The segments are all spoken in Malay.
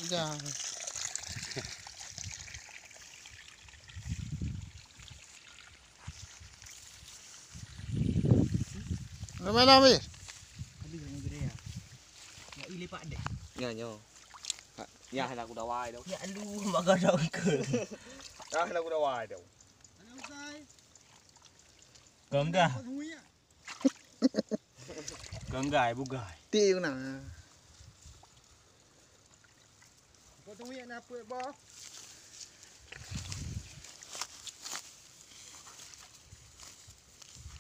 Jangan. Mana Amir? Habis yang gede ya. Ya ili pak deh. Nyo. Ya aku dah wai đâu. Ya aduh mak ada ke. Ya aku dah wai đâu. Genggai. Genggai bugai. Ti ku na. Kau tunggu ya nak apa bah?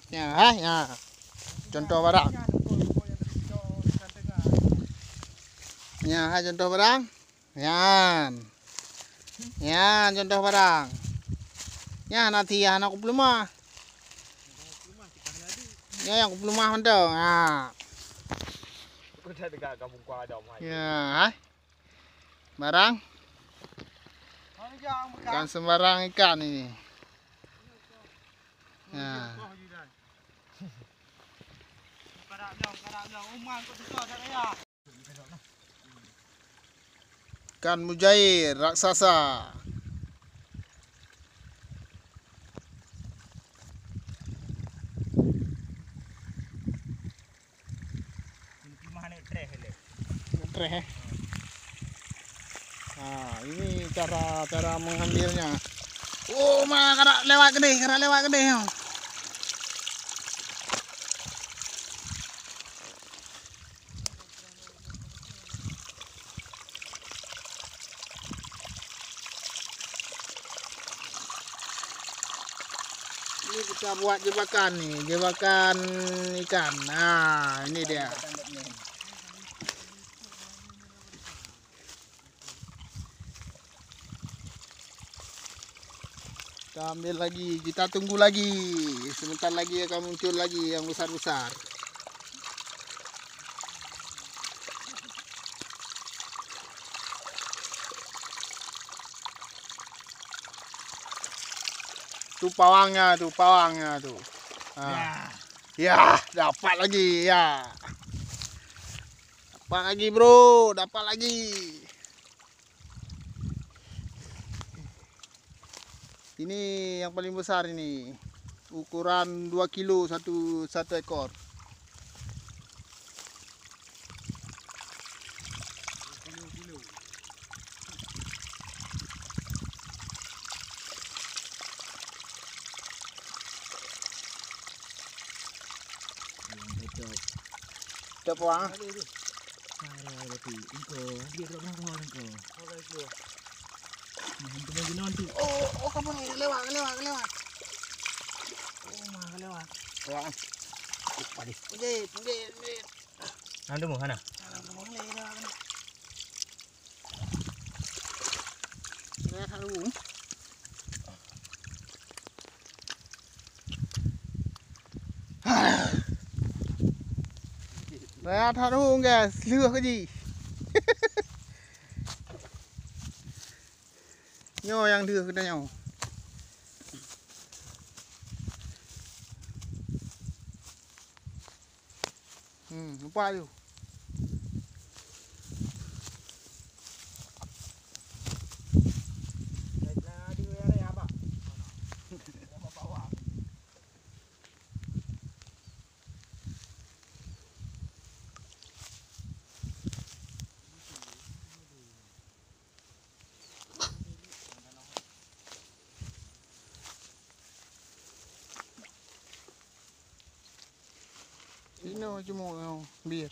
Ya, ha, ya. Contoh barang. Ya, ha, contoh barang. Yan. Yan, contoh barang. Ya, nanti ya anak pelumah. Ya, yang pelumah mantau. Ya. Aku dah dekat kampung kau ada mai. Ya, ha. Barang. Bukan sembarang ikan ini. Ya. Ikan mujair raksasa. Treh. Nah, ini cara mengambilnya. Oh, mah kena lewat gede. Ini kita buat jebakan nih, jebakan ikan. Nah, ini dia. Kita ambil lagi, kita tunggu lagi. Sebentar lagi akan muncul lagi yang besar-besar. Tuh pawangnya tuh. Nah. Ya, dapat lagi ya. Dapat lagi, bro, dapat lagi. Ini yang paling besar ini. Ukuran 2 kilo satu ekor. Kita puang. Oh, kamu nih lewat. Oh, mah lewat. Lewat. Pujit. Nanti mau mana? Lihat dulu. Lihat dulu guys, lừa cái gì? Nyo yang đưa kita nhau. Lupa tu. Ini cuma bir.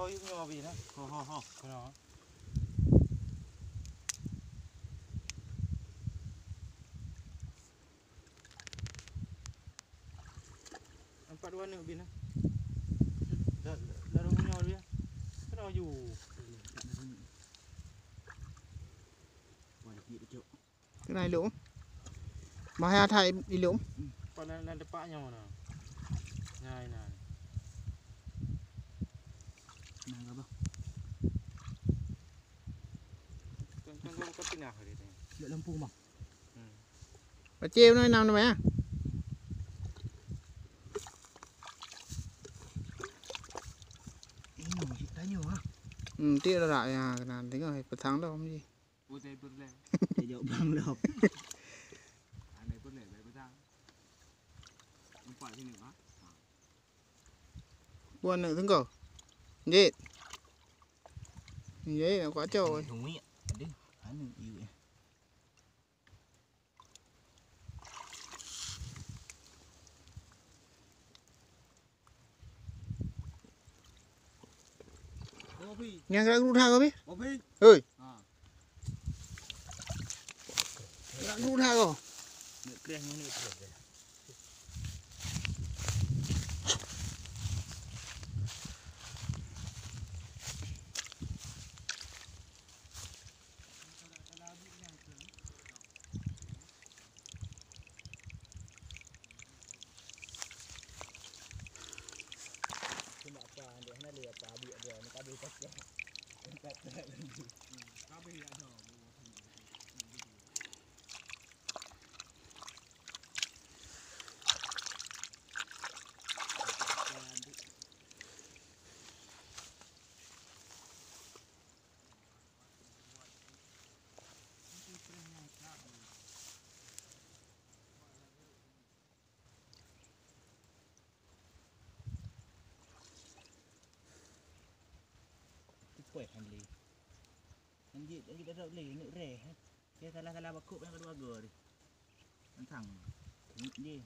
Yuk nyobi na. Ho. Kenapa? Empat warna bin. Dah punya dia. Kenapa you? Cái này lũng. Mà hai thầy đi lũng. Còn là depannya mana? Nah, ini. Nah, apa? dah hari ni. Lek Lampung bang. Bà treo nó nằm nè mẹ. Ini ceritanya ah. Tiếc là lại là tính rồi, một tháng đâu không gì. Ủa thế bớt lên. Dia jawab bang dah. Anh này bớt lên vậy bớt ra. Không phải thế nữa. Buồn nữa thương cầu. Gì? Vậy là quá trâu rồi. Thùng mi. Aduh, anu iu. Kopi. Nghe cái rút hai có biết? Kopi. Ơi, À. đã rút hai rồi. Nek kreh ni kreh. Cuma apa anda nak lihat apa abi ada ni kabel tak ya. Tak tak lagi. Kabel ada. Kuih handli. Anjir ada leh ni reh. Dia salah bakuk yang kedua gor. Tentang. Ni.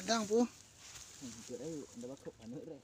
Đang bố. Ni ada bakuk anu reh.